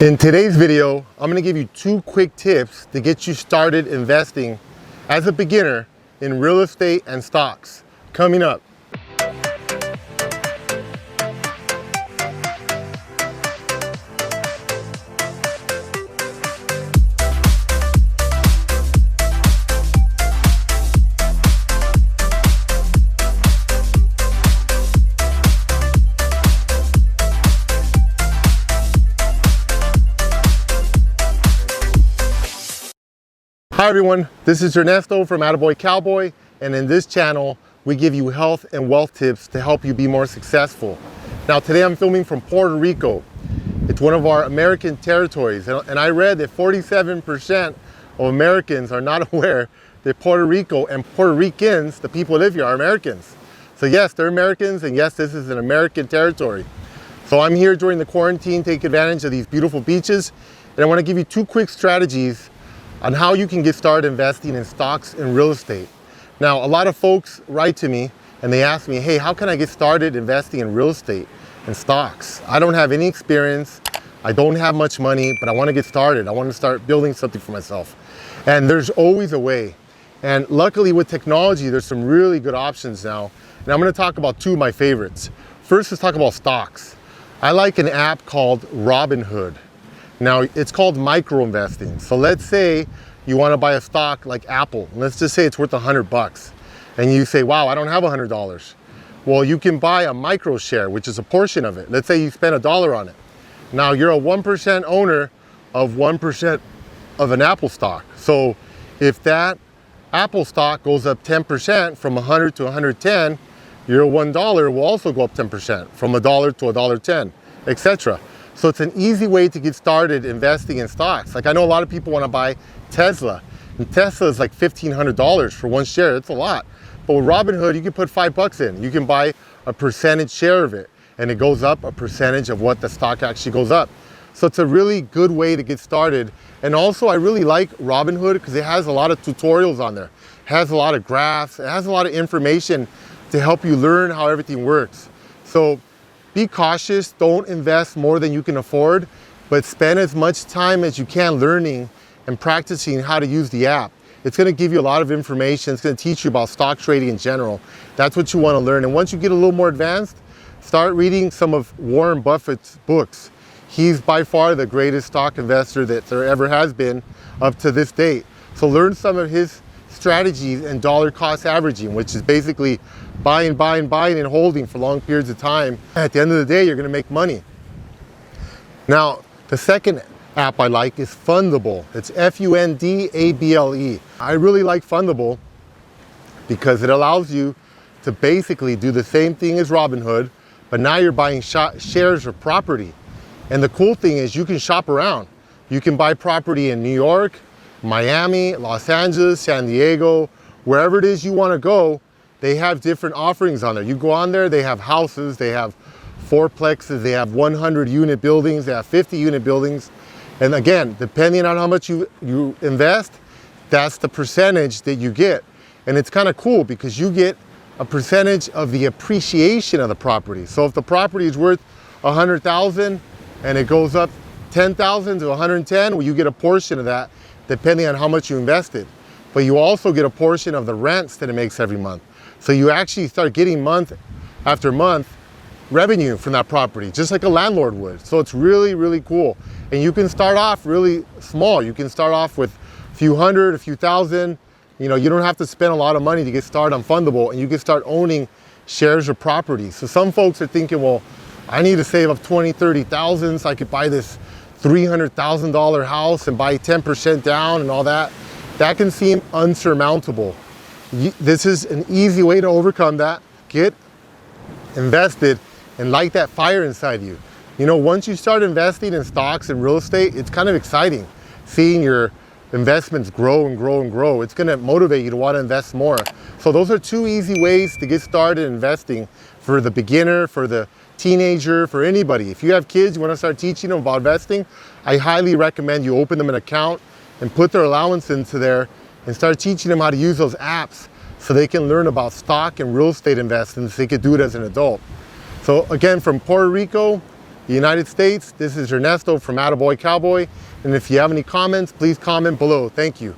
In today's video, I'm going to give you 2 quick tips to get you started investing as a beginner in real estate and stocks. Coming up. Hi everyone, this is Ernesto from AttaBoyCowBoy, and in this channel we give you health and wealth tips to help you be more successful. Now today I'm filming from Puerto Rico. It's one of our American territories, and I read that 47% of Americans are not aware that Puerto Rico and Puerto Ricans, the people who live here, are Americans. So yes, they're Americans, and yes, this is an American territory. So I'm here during the quarantine, take advantage of these beautiful beaches, and I want to give you 2 quick strategies on how you can get started investing in stocks and real estate. Now, a lot of folks write to me and they ask me, hey, how can I get started investing in real estate and stocks? I don't have any experience, I don't have much money, but I want to get started. I want to start building something for myself. And there's always a way. And luckily with technology, there's some really good options now. And I'm going to talk about 2 of my favorites. First, let's talk about stocks. I like an app called Robinhood. Now, it's called micro investing. So let's say you want to buy a stock like Apple. Let's just say it's worth $100. And you say, wow, I don't have $100. Well, you can buy a micro share, which is a portion of it. Let's say you spend $1 on it. Now, you're a 1% owner of 1% of an Apple stock. So if that Apple stock goes up 10% from 100 to 110, your $1 will also go up 10% from $1 to $1.10, etc. So it's an easy way to get started investing in stocks. Like I know a lot of people want to buy Tesla, and Tesla is like $1,500 for 1 share. It's a lot. But with Robinhood, you can put $5 in. You can buy a percentage share of it, and it goes up a percentage of what the stock actually goes up. So it's a really good way to get started. And also I really like Robinhood because it has a lot of tutorials on there. It has a lot of graphs. It has a lot of information to help you learn how everything works. So be cautious, don't invest more than you can afford, but spend as much time as you can learning and practicing how to use the app. It's going to give you a lot of information. It's going to teach you about stock trading in general. That's what you want to learn. And once you get a little more advanced, start reading some of Warren Buffett's books. He's by far the greatest stock investor that there ever has been up to this date. So learn some of his strategies and dollar cost averaging, which is basically buying and holding for long periods of time. At the end of the day, you're going to make money. Now, the second app I like is Fundable. It's F-U-N-D-A-B-L-E. I really like Fundable because it allows you to basically do the same thing as Robinhood, but now you're buying shares of property. And the cool thing is you can shop around. You can buy property in New York, Miami, Los Angeles, San Diego, wherever it is you want to go. They have different offerings on there. You go on there, they have houses, they have fourplexes, they have 100-unit buildings, they have 50-unit buildings. And again, depending on how much you invest, that's the percentage that you get. And it's kind of cool because you get a percentage of the appreciation of the property. So if the property is worth $100,000 and it goes up $10,000 to $110,000, well, you get a portion of that depending on how much you invested. But you also get a portion of the rents that it makes every month. So you actually start getting month after month revenue from that property, just like a landlord would. So it's really, really cool. And you can start off really small. You can start off with a few hundred, a few thousand. You know, you don't have to spend a lot of money to get started on Fundable, and you can start owning shares of property. So some folks are thinking, well, I need to save up 20, 30,000 so I could buy this $300,000 house and buy 10% down and all that. That can seem unsurmountable. This is an easy way to overcome that. Get invested and light that fire inside you. You know, once you start investing in stocks and real estate, it's kind of exciting seeing your investments grow and grow and grow. It's going to motivate you to want to invest more. So those are 2 easy ways to get started investing for the beginner, for the teenager, for anybody. If you have kids, you want to start teaching them about investing, I highly recommend you open them an account and put their allowance into there and start teaching them how to use those apps so they can learn about stock and real estate investing so they could do it as an adult. So again, from Puerto Rico the United States. This is Ernesto from AttaBoyCowBoy. And if you have any comments, please comment below. Thank you.